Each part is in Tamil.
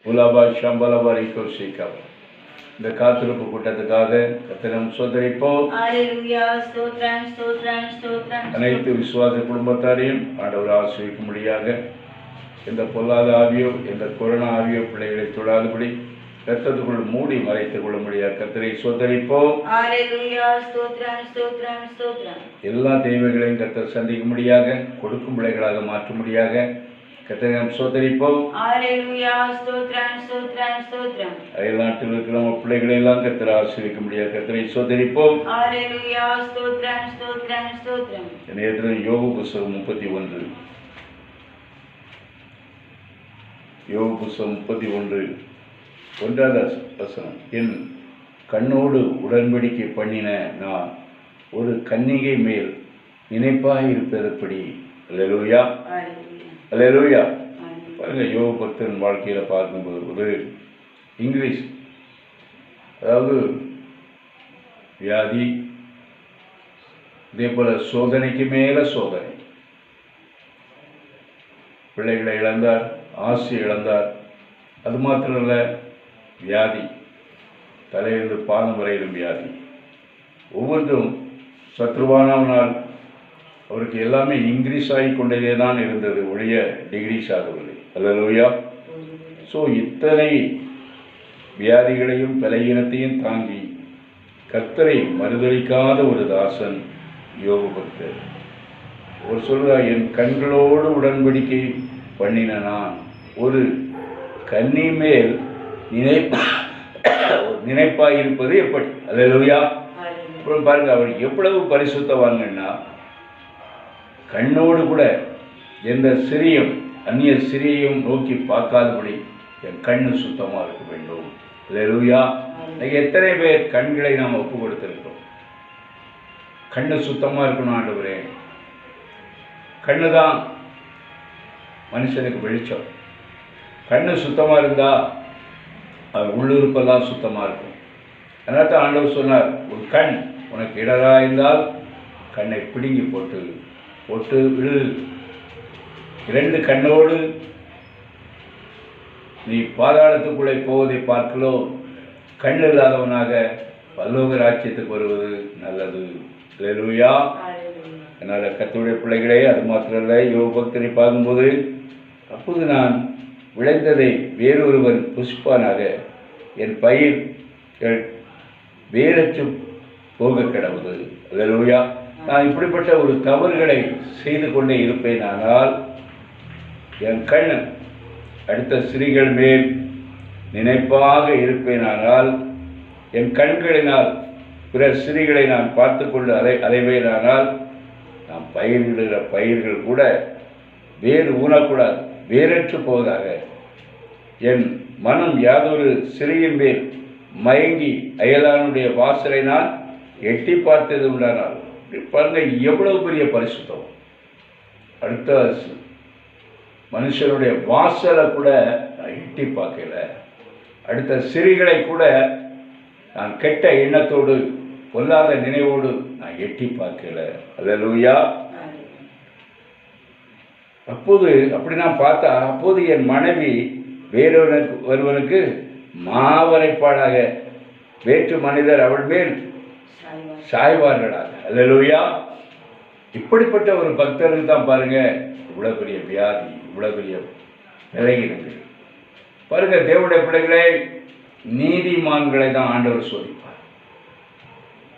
உலபா ஷம்பலபா ரிக்கோ சீக்கம். இந்த காத்திருப்பு கூட்டத்துக்காக கர்த்தரை சோதரிப்போம். அனைத்து விசுவாச குடும்பத்தாரையும் ஆண்டவர் ஆசீர்வதிக்கும்படியாக எந்த பொல்லாத ஆவியோ எந்த கொரோனா ஆவியோ பிள்ளைகளை தொடாதபடி ரத்தத்துக்குள் மூடி மறைத்துக் கொள்ளும்படியாக கர்த்தரை சோதரிப்போம். எல்லா தெய்வங்களையும் கர்த்தர் சந்திக்கும்படியாக கொடுக்கும் பிள்ளைகளாக மாற்றும்படியாக கர்த்தரை நாம் சோதரிப்போம். அயல்நாட்டில் இருக்கிற நம்ம பிள்ளைகளை எல்லாம் கர்த்தர் ஆசீர்வதிக்க முடியாது. கர்த்தரை சோதரிப்போம். யோபு புஸ்தகம் 31 யோபு புஸ்தகம் 31 1வது வசனம். என் கண்ணோடு உடன்படிக்கை பண்ணின நான் ஒரு கன்னிகை மேல் நினைப்பாக இருப்பதப்படி. அல்லேலூயா, அல்லேலூயா. பாருங்க, யோபு பக்தன் வாழ்க்கையில் பார்க்கும்போது இங்கிலீஷ், அதாவது வியாதி, இதே போல சோதனைக்கு மேலே சோதனை. பிள்ளைகளை இழந்தார், ஆசை இழந்தார். அது மாத்திரம் இல்லை, வியாதி, தலையிலிருந்து பாதம் வரையிலும் வியாதி. ஒவ்வொன்றும் சத்ருவானவனால் அவருக்கு எல்லாமே இன்க்ரீஸ் ஆகி கொண்டே தான் இருந்தது, ஒழிய டிகிரீஸ் ஆகவில்லை. அல்லேலூயா. ஸோ இத்தனை வியாதிகளையும் பலகீனத்தையும் தாங்கி கர்த்தரை மறுதலிக்காத ஒரு தாசன் யோபு பக்தர். ஒரு சொல்றார், என் கண்களோடு உடன்படிக்கை பண்ணின நான் ஒரு கன்னி மேல் நினைப்பாக இருப்பது எப்படி. அல்லேலூயா. அப்புறம் பாருங்க, அவர் எவ்வளவு பரிசுத்தவாங்கன்னா, கண்ணோடு கூட எந்த சிறியும் அந்நிய சிறியையும் நோக்கி பார்க்காதபடி என் கண்ணு சுத்தமாக இருக்க வேண்டும். அல்லேலூயா. எத்தனை பேர் கண்களை நாம் ஒப்பு கொடுத்திருக்கிறோம்? கண்ணு சுத்தமாக இருக்கணும் ஆண்டவரே. கண்ணு தான் மனுஷனுக்கு வெளிச்சம். கண்ணு சுத்தமாக இருந்தால் அது உள்ளுறுப்பெல்லாம் சுத்தமாக இருக்கும். அதனால தான் ஆண்டவர் சொன்னார், ஒரு கண் உனக்கு இடராக இருந்தால் கண்ணை பிடுங்கி போட்டு விடு. 2 கண்ணோடு நீ பாதாளத்துக்குள்ளே போவதை பார்க்கலோ, கண் இல்லாதவனாக பரலோக ராஜ்யத்துக்கு வருவது நல்லது. அல்லேலூயா. அதனால் கர்த்தருடைய பிள்ளைகளே, அது மாத்திரமல்ல, யோபு பக்தரை பார்க்கும்போது, அப்போது நான் விளைந்ததை வேறொருவன் புஷ்பானாக என் பயிர்கள் வேறற்று போக கிடவுது. அல்லேலூயா. நான் இப்படிப்பட்ட ஒரு தவறுகளை செய்து கொண்டே இருப்பேன். ஆனால் என் கண் அடுத்த ஸ்திரீகள் மேல் நினைப்பாக இருப்பேனானால், என் கண்களினால் பிற ஸ்திரீகளை நான் பார்த்து கொண்டு அலைவேனானால், நான் பயிரிடுகிற பயிர்கள் கூட வேறு ஊனக்கூடாது, வேறற்று போவதாக. என் மனம் யாதொரு சிறியின் மேல் மயங்கி அயலானுடைய வாசலை நான் எட்டி பார்த்தது உண்டானால். பாருங்க, எவ்வளவு பெரிய பரிசுத்தம். அடுத்த மனுஷனுடைய வாசலை கூட நான் எட்டி பார்க்கல. அடுத்த சிறிகளை கூட நான் கெட்ட எண்ணத்தோடு பொல்லாத நினைவோடு நான் எட்டி பார்க்கல. அல்லேலூயா. அப்போது அப்படி நான் பார்த்தா, அப்போது என் மனைவி ஒருவனுக்கு மாவரைப்பாடாக வேற்று மனிதர் அவள் மேல் சாய்வார்களாக. அல்லேலூயா. இப்படிப்பட்ட ஒரு பக்தருக்கு தான் பாருங்க இவ்வளவு பெரிய வியாதி, இவ்வளவு பெரிய விலகினங்கள். பாருங்க, தேவனுடைய பிள்ளைகளே, நீதிமான்களை தான் ஆண்டவர் சோதிப்பார்.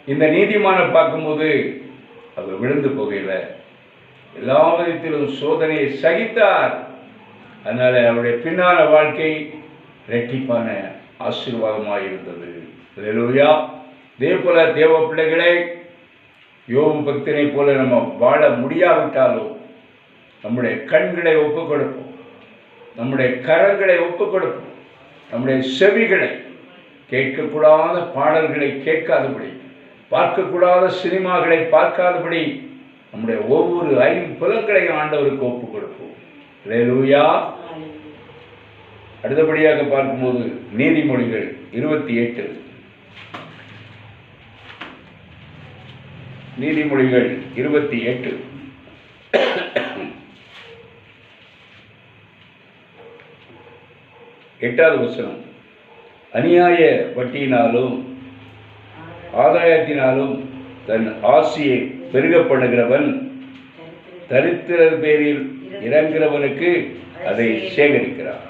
இந்த நீதிமானை பார்க்கும்போது அவர் விழுந்து போகையில் எல்லா விதத்திலும் சோதனையை சகித்தார். அதனால அவருடைய பின்னான வாழ்க்கை இரட்டிப்பான ஆசீர்வாதமாக இருந்தது. அல்லேலூயா. இதே போல தேவ பிள்ளைகளை, யோபு பக்தனை போல நம்ம வாழ முடியாவிட்டாலும் நம்முடைய கண்களை ஒப்புக் கொடுப்போம், நம்முடைய கரங்களை ஒப்புக் கொடுப்போம், நம்முடைய செவிகளை கேட்கக்கூடாத பாடல்களை கேட்காதபடி, பார்க்கக்கூடாத சினிமாக்களை பார்க்காதபடி நம்முடைய ஒவ்வொரு 5 புலன்களையும் ஆண்டவருக்கு ஒப்புக் கொடுப்போம். அல்லேலூயா. அடுத்தபடியாக பார்க்கும்போது நீதிமொழிகள் 28 நீதிமொழிகள் 28 28 8வது வசனம், அநியாய வட்டியினாலும் ஆதாயத்தினாலும் தன் ஆசியை பெருக பண்ணுகிறவன் தரித்திரர் பேரில் இறங்குகிறவனுக்கு அதை சேகரிக்கிறான்.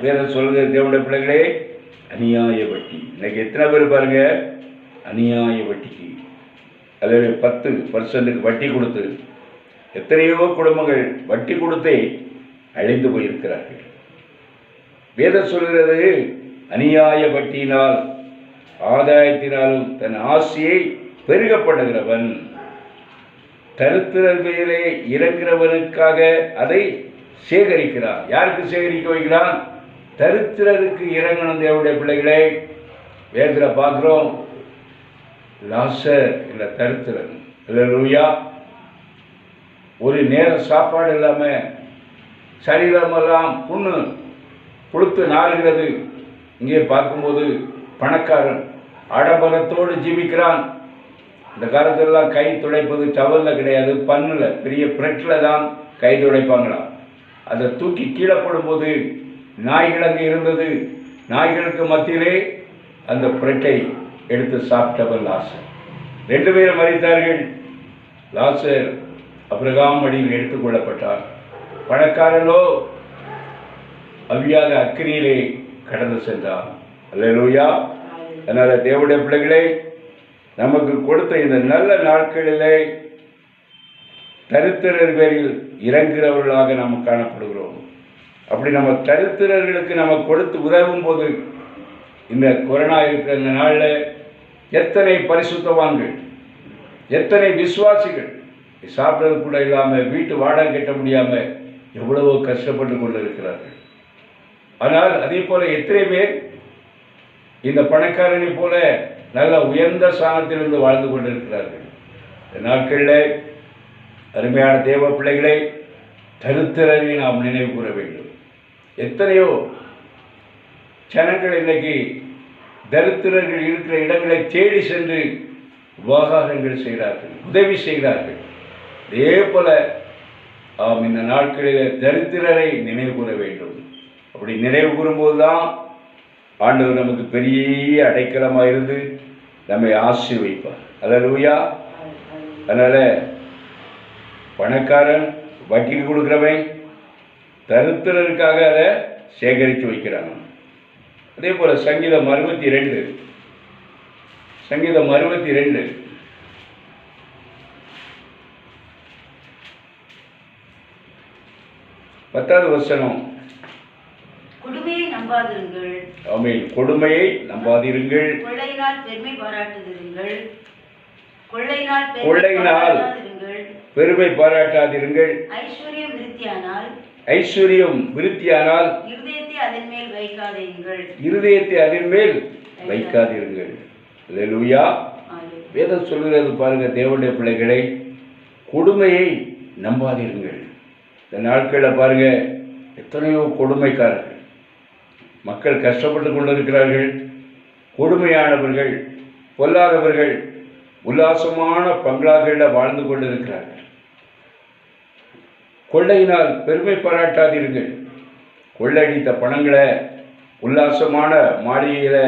வேதம் சொல்கிற தேவனுடைய பிள்ளைகளே, அநியாய வட்டி. இன்னைக்கு எத்தனை பேர் பாருங்க அநியாய வட்டிக்கு, அதாவது 10% வட்டி கொடுத்து எத்தனையோ குடும்பங்கள் வட்டி கொடுத்தே அழிந்து போயிருக்கிறார்கள். வேதம் சொல்கிறது, அநியாய வட்டியினால் ஆதாயத்தினாலும் தன் ஆசையை பெருக பண்ணுகிறவன் தரித்திரர் மேலே இறங்குகிறவனுக்காக அதை சேகரிக்கிறான். யாருக்கு சேகரிக்க வைக்கிறான்? தரித்திரருக்கு இறங்கணும். தேவனுடைய பிள்ளைகளே, வேதத்தில் பார்க்குறோம், லாசர் என்ற தரித்திரன், அல்லேலூயா, ஒரு நேர சாப்பாடு இல்லாமல் சரீரமெல்லாம் புண்ணு புழுத்து நாறுகிறது. இங்கே பார்க்கும்போது பணக்காரன் ஆடம்பரத்தோடு ஜீவிக்கிறான். இந்த காலத்திலலாம் கை துடைப்பது டவலில் கிடையாது, பண்ணில் பெரிய பிரெட்டில் தான் கை துடைப்பாங்களாம். அதை தூக்கி கீழே போடும்போது நாய்கள் அங்கே இருந்தது. நாய்களுக்கு மத்தியிலே அந்த பிரெட்டை எடுத்து சாப்பிட்டவர் லாசர். 2 பேரும் மரித்தார்கள். லாசர் ஆபிரகாம் மடியில் எடுத்துக்கொள்ளப்பட்டார். பணக்காரனோ அவியாத அக்கினியிலே கடந்து சென்றார். அல்லேலூயா. அதனால் தேவனுடைய பிள்ளைகளே, நமக்கு கொடுத்த இந்த நல்ல நாட்களிலே தரித்திரர் பேரில் இறங்குகிறவர்களாக நாம் காணப்படுகிறோம். அப்படி நம்ம தரித்திரர்களுக்கு நம்ம கொடுத்து உதவும் போது, இந்த கொரோனா இருக்கிற இந்த நாளில் எத்தனை பரிசுத்தவான்கள், எத்தனை விசுவாசிகள் சாப்பிட்றது கூட இல்லாமல், வீட்டு வாடகை கட்ட முடியாமல் எவ்வளவோ கஷ்டப்பட்டு கொண்டு இருக்கிறார்கள். ஆனால் அதே போல எத்தனை பேர் இந்த பணக்காரனை போல நல்ல உயர்ந்த ஸ்தானத்திலிருந்து வாழ்ந்து கொண்டிருக்கிறார்கள். இந்த நாட்களில் அருமையான தேவ பிள்ளைகளை, தரித்திரரை நாம் நினைவு கூற வேண்டும். எத்தனையோ ஜனங்கள் இன்றைக்கு தரித்திரர்கள் இருக்கிற இடங்களை தேடி சென்று உபகாரங்கள் செய்கிறார்கள், உதவி செய்கிறார்கள். அதே போல நாம் இந்த நாட்களில் தரித்திரரை நினைவு கூற வேண்டும். அப்படி நினைவு கூறும்போது தான் ஆண்டவர் நமக்கு பெரிய அடைக்கலமாக இருந்து நம்மை ஆசீர்வதிப்பார். அல்லேலூயா. அதனால் பணக்காரன் வட்டிக்கு கொடுக்குறவன் தரித்திரருக்காக அதை சேகரித்து வைக்கிறாங்க. அதே போல் சங்கீதம் 62 10வது வசனம், கொடுமையை நம்பாதிருங்கள். ஆமென். கொடுமையை நம்பாதிருங்கள். கொள்ளையினால் பெருமை பாராட்டுதிருங்கள். கொள்ளையினால் பெருமை பாராட்டாதிருங்கள். ஐஸ்வர்யம் விருத்தியானால் இருதயத்தை அதன் மேல் வைக்காதிருங்கள். அல்லேலூயா. வேதம் சொல்கிறது பாருங்க தேவனுடைய பிள்ளைகளை, கொடுமையை நம்பாதிருங்கள். இந்த நாட்களில் பாருங்க எத்தனையோ கொடுமைக்காரர்கள், மக்கள் கஷ்டப்பட்டு கொண்டிருக்கிறார்கள். கொடுமையானவர்கள், பொல்லாதவர்கள் உல்லாசமான பங்களாக்களில் வாழ்ந்து கொண்டிருக்கிறார்கள். கொள்ளையினால் பெருமை பாராட்டாதீர்கள். கொள்ளையடித்த பணங்களை உல்லாசமான மாளிகையில்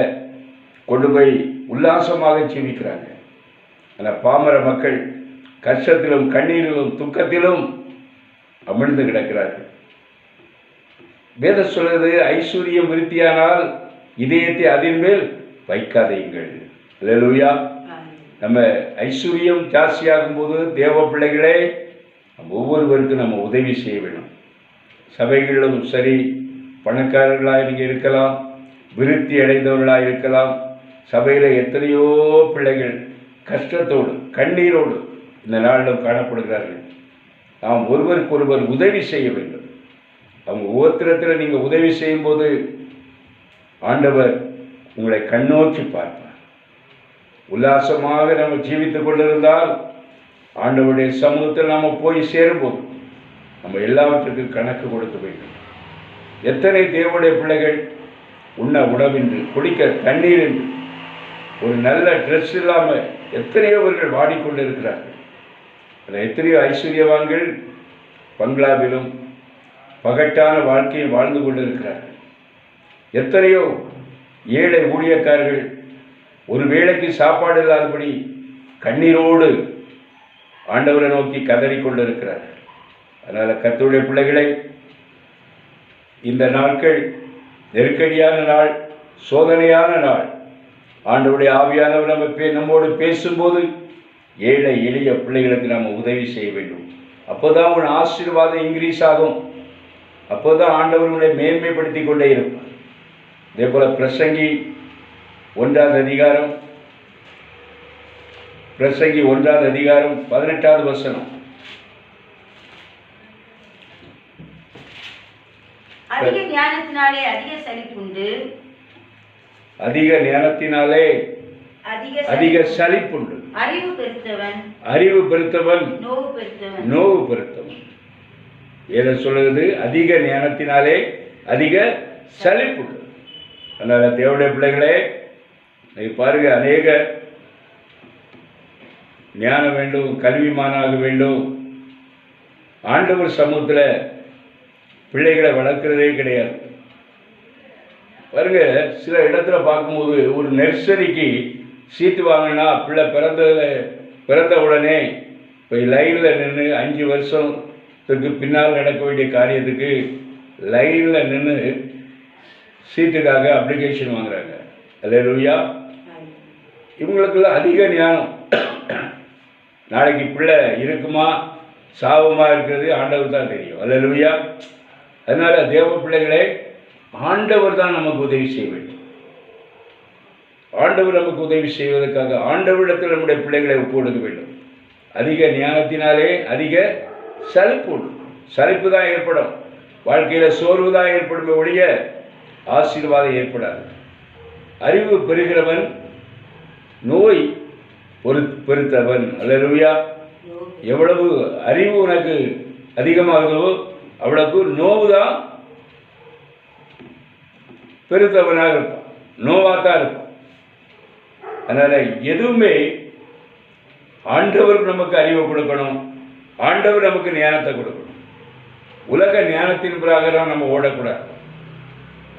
கொண்டு போய் உல்லாசமாக ஜீவிக்கிறாங்க. ஆனால் பாமர மக்கள் கஷ்டத்திலும் கண்ணீரிலும் துக்கத்திலும் அமிழ்ந்து கிடக்கிறார்கள். வேதம் சொல்வது, ஐஸ்வர்யம் விருத்தியானால் இதயத்தை அதன் மேல் வைக்காதீங்கள். அல்லேலூயா. நம்ம ஐஸ்வர்யம் ஜாஸ்தியாகும் போது தேவ பிள்ளைகளே, நம்ம ஒவ்வொருவருக்கும் நம்ம உதவி செய்ய வேணும். சபைகளிலும் சரி, பணக்காரர்களாக நீங்கள் இருக்கலாம், விருத்தி அடைந்தவர்களாக இருக்கலாம். சபையில் எத்தனையோ பிள்ளைகள் கஷ்டத்தோடு கண்ணீரோடு இந்த நாளிலும் காணப்படுகிறார்கள். நாம் ஒருவருக்கு ஒருவர் உதவி செய்ய வேண்டும். அவங்க ஒவ்வொருத்தரத்தில் நீங்கள் உதவி செய்யும்போது ஆண்டவர் உங்களை கண்ணோக்கி பார்ப்பார். உல்லாசமாக நம்ம ஜீவித்துக் கொண்டிருந்தால் ஆண்டவருடைய சமூகத்தில் நாம் போய் சேரும்போது நம்ம எல்லாவற்றுக்கும் கணக்கு கொடுக்க வேண்டும். எத்தனை தேவனுடைய பிள்ளைகள் உண்ண உணவின்றி, குடிக்க தண்ணீர் என்று, ஒரு நல்ல ட்ரெஸ் இல்லாமல் எத்தனையோவர்கள் வாடிக்கொண்டிருக்கிறார்கள். அதில் எத்தனையோ ஐஸ்வர்யவான்கள் பங்களாவிலும் பகட்டான வாழ்க்கையை வாழ்ந்து கொண்டிருக்கிறார்கள். எத்தனையோ ஏழை ஊழியக்காரர்கள் ஒரு வேளைக்கு சாப்பாடு இல்லாதபடி கண்ணீரோடு ஆண்டவரை நோக்கி கதறிக்கொண்டிருக்கிறார்கள். அதனால் கர்த்தருடைய பிள்ளைகளை, இந்த நாட்கள் நெருக்கடியான நாள், சோதனையான நாள். ஆண்டவருடைய ஆவியானவர் நம்மோடு பேசும்போது ஏழை எளிய பிள்ளைகளுக்கு நாம் உதவி செய்ய வேண்டும். அப்போதான் உன் ஆசீர்வாதம் இன்க்ரீஸ் ஆகும். அப்போதான் ஆண்டவர் உன்னை மேன்மைப்படுத்தி கொண்டே இருப்பார். இதே போல பிரசங்கி 1 அதிகாரம் 18வது வசனம். அதிக ஞானத்தினாலே அதிக சலிப்புண்டு, அதிக ஞானத்தினாலே அதிக சலிப்புண்டு. அறிவு பெருத்தவன் நோவு பெருத்தவன். ஏதோ சொல்லுது, அதிக ஞானத்தினாலே அதிக சலிப்புண்டு. அதனால தேவனுடைய பிள்ளைகளே, நீங்க பாருங்க, அநேக ஞானம் வேண்டும், கல்விமானாக வேண்டும். ஆண்டவர் சமூகத்தில் பிள்ளைகளை வளர்க்கிறதே கிடையாது. பாருங்க, சில இடத்துல பார்க்கும்போது ஒரு நர்சரிக்கு சீட்டு வாங்கினா பிள்ளை பிறந்த உடனே போய் லைனில் நின்று 5 வருஷத்துக்கு பின்னால் நடக்க வேண்டிய காரியத்துக்கு லைனில் நின்று சீட்டுக்காக அப்ளிகேஷன் வாங்குறாங்க. அல்லேலூயா. இவங்களுக்கெல்லாம் அதிக ஞானம். நாளைக்கு பிள்ளை இருக்குமா சாபமா இருக்கிறது ஆண்டவர் தான் தெரியும். அல்லேலூயா. அதனால தேவ பிள்ளைகளே, ஆண்டவர் தான் நமக்கு உதவி செய்ய வேண்டும். ஆண்டவர் நமக்கு உதவி செய்வதற்காக ஆண்டவரிடத்தில் நம்முடைய பிள்ளைகளை ஒப்புக்கொடுக்க வேண்டும். அதிக ஞானத்தினாலே அதிக சலிப்பு தான் ஏற்படும். வாழ்க்கையில் சோர்வு தான் ஏற்படும் ஒழிய ஆசீர்வாதம் ஏற்படாது. அறிவு பெறுகிறவன் நோய் பெருத்தவன். அல்லேலூயா. எவ்வளவு அறிவு உனக்கு அதிகமாகுதோ அவ்வளவு நோவு தான் பெருத்தவனாக இருப்பான், நோவாத்தான் இருப்பான். அதனால எதுவுமே ஆண்டவர் நமக்கு அறிவை கொடுக்கணும், ஆண்டவர் நமக்கு ஞானத்தை கொடுக்கணும். உலக ஞானத்தின் பிரகாரம் நம்ம ஓடக்கூடாது.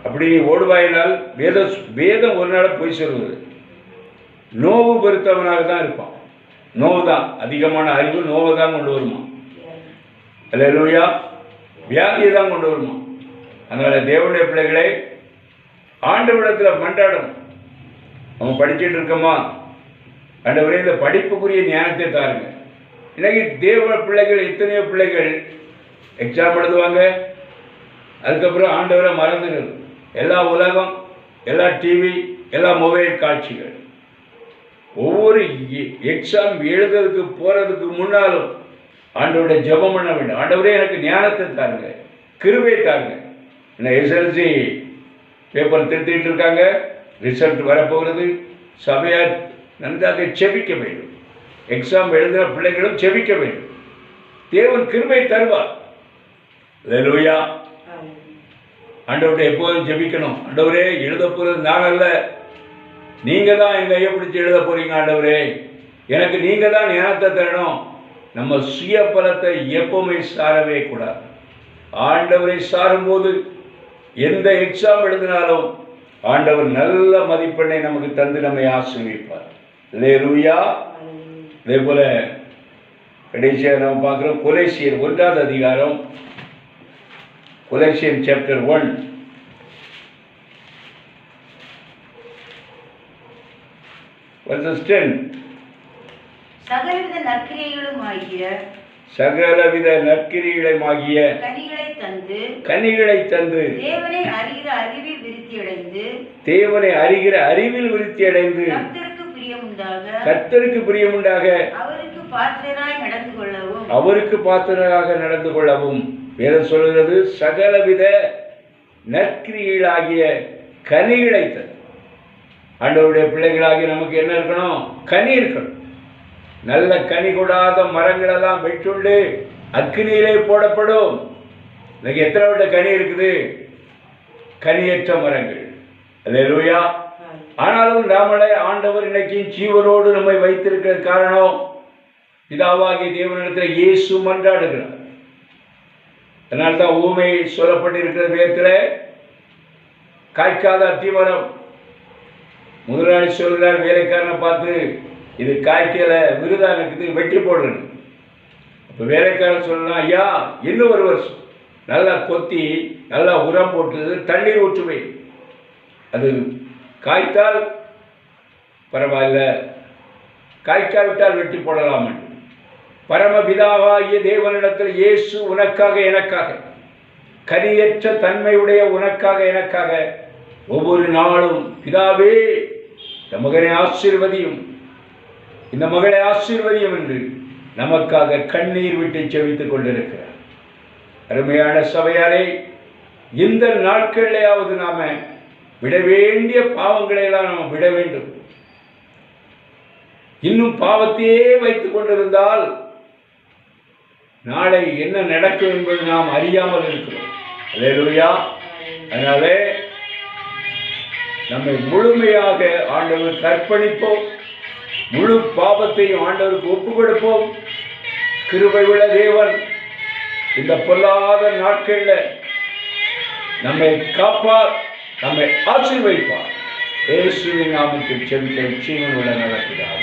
அப்படி ஓடுவாயினால் வேதம் ஒரு நாள் போய் சொல்வது. நோவு பெருத்தவனாக தான் இருப்பான். நோவு தான் அதிகமான அறிவு, நோவை தான் கொண்டு வருமா. அல்லேலூயா. வியாதியை தான் கொண்டு வருமா. அதனால தேவனுடைய பிள்ளைகளை ஆண்டவரிடத்தில் மன்றாடணும். நம்ம படிச்சுட்டு இருக்கோமா, ஆண்டவரே இந்த படிப்புக்குரிய ஞானத்தை தாருங்க. இன்னைக்கு தேவ பிள்ளைகள், எத்தனையோ பிள்ளைகள் எக்ஸாம் எழுதுவாங்க, அதுக்கப்புறம் ஆண்டவரை மறந்துடுது. எல்லா உலகம், எல்லா டிவி, எல்லா மொபைல் காட்சிகள். ஒவ்வொரு எக்ஸாம் எழுதுறதுக்கு போகிறதுக்கு முன்னாலும் ஆண்டவருடைய ஜெபம் பண்ண வேண்டும். ஆண்டவரே எனக்கு ஞானத்தை தாருங்க, கிருபை தாருங்க. என்ன எஸ்எல்சி பேப்பர் திருத்திட்டு இருக்காங்க, ரிசல்ட் வரப்போகிறது. சபையார் நன்றாக செபிக்க வேண்டும். எக்ஸாம் எழுதுகிற பிள்ளைகளும் செபிக்க வேண்டும். தேவன் கிருபை தருவார். அல்லேலூயா. ஆண்டவர்கிட்ட எப்போதும் ஜெபிக்கணும். ஆண்டவரே, எழுத போகிறது நான் அல்ல, நீங்கள் தான் என் கையை பிடிச்சி எழுத போகிறீங்க. ஆண்டவரே, எனக்கு நீங்கள் தான் ஞானத்தை தரணும். நம்ம சுய பலத்தை எப்பவுமே சாரவே கூடாது. ஆண்டவரை சாரும்போது எந்த எக்ஸாம் எழுதினாலும் ஆண்டவர் நல்ல மதிப்பெண்ணை நமக்கு தந்து நம்மை ஆசீர்வதிப்பார். அல்லேலூயா. அதே போல கடைசியாக நம்ம பார்க்குறோம், கொலேசியர் 1வது அதிகாரம், கொலேசியன் சாப்டர் 1 verses 10. சகலவித நற்கிரியைகளுமாகிய கனிகளை தந்து தேவனை அறிகிற அறிவில் விருத்தியடைந்து கர்த்தருக்கு பிரியமுண்டாக அவருக்கு பாத்திரராக நடந்து கொள்ளவும். வேதம் சொல்கிறது, சகலவித நற்கிரியைகளாகிய கனிகளை தந்து. ஆண்டவருடைய பிள்ளைகளாகி நமக்கு என்ன இருக்கணும்? கனி இருக்கணும். நல்ல கனி கொடாத மரங்களெல்லாம் வெட்டுண்டு அக்கினியிலே போடப்படும். இன்னைக்கு எத்தனை விட கனி இருக்குது? கனியற்ற மரங்கள். அல்லேலூயா. ஆனாலும் நாமளே ஆண்டவர் இன்னைக்கு ஜீவனோடு நம்மை வைத்திருக்கிற காரணம், பிதாவாகிய தேவனிடத்தில் இயேசு மன்றாடுகிறார். அதனால்தான் ஊமை சொல்லப்பட்டிருக்கிற வேதத்தில் காய்க்காத அத்திமரம். முதலாளி சொல்கிறார் வேலைக்காரனை பார்த்து, இது காய்க்கல, விருதா இருக்குது, வெட்டி போடணும். அப்போ வேலைக்காரன் சொல்லலாம், ஐயா இன்னும் ஒரு வருஷம் நல்லா கொத்தி நல்லா உரம் போட்டு தண்ணீர் ஊற்றுவை, அது காய்த்தால் பரவாயில்ல, காய்க்காவிட்டால் வெட்டி போடலாம் என்று. பரமபிதாவாகிய தேவனிடத்தில் இயேசு உனக்காக எனக்காக, கனியற்ற தன்மையுடைய உனக்காக எனக்காக ஒவ்வொரு நாளும், பிதாவே இந்த மகனை ஆசீர்வதியும், இந்த மகளை ஆசீர்வதியும் என்று நமக்காக கண்ணீர் விட்டு செவித்துக் கொண்டிருக்கிறார். அருமையான சபையாரே, இந்த நாட்களிலேயாவது நாம விட வேண்டிய பாவங்களை எல்லாம் நாம் விட வேண்டும். இன்னும் பாவத்தையே வைத்துக் கொண்டிருந்தால் நாளை என்ன நடக்கும் என்பது நாம் அறியாமல் இருக்கிறோம். அல்லேலூயா. அதனாலே நம்மை முழுமையாக ஆண்டவருக்கு அர்ப்பணிப்போம், முழு பாவத்தையும் ஆண்டவருக்கு ஒப்புக் கொடுப்போம். கிருபை உள்ள தேவன் இந்த பொல்லாத நாட்களில் நம்மை காப்பார், நம்மை ஆசீர்வதிப்பார். இயேசுவின் நாமத்தில் செபிக்க ஜீவன் உள்ள நடக்கிறார்.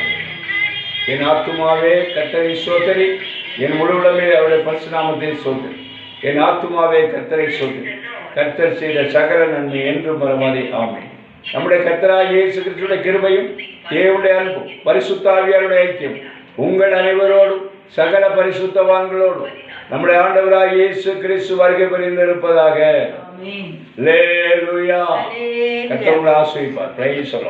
என் ஆத்துமாவே கர்த்தரை ஸ்தோத்திரி, என் முழு உலகமே அவருடைய பரிசுத்த நாமத்தை ஸ்தோத்திரி. என் ஆத்துமாவே கர்த்தரை ஸ்தோத்திரி, கர்த்தர் செய்த சகல நன்மை என்றும் மறவாதே. ஆமென். நம்முடைய கர்த்தராகிய இயேசு கிறிஸ்துவின் கிருபையும் தேவனுடைய அன்பும் பரிசுத்த ஆவியாருடைய ஐக்கியம் உங்கள் அனைவரோடும் சகல பரிசுத்தவான்களோடும் நம்முடைய ஆண்டவராகிய இயேசு கிறிஸ்து வருகை புரிந்திருப்பதாக. அல்லேலூயா. கர்த்தர் உங்களை ஆசீர்வதிப்பார். Praise the Lord.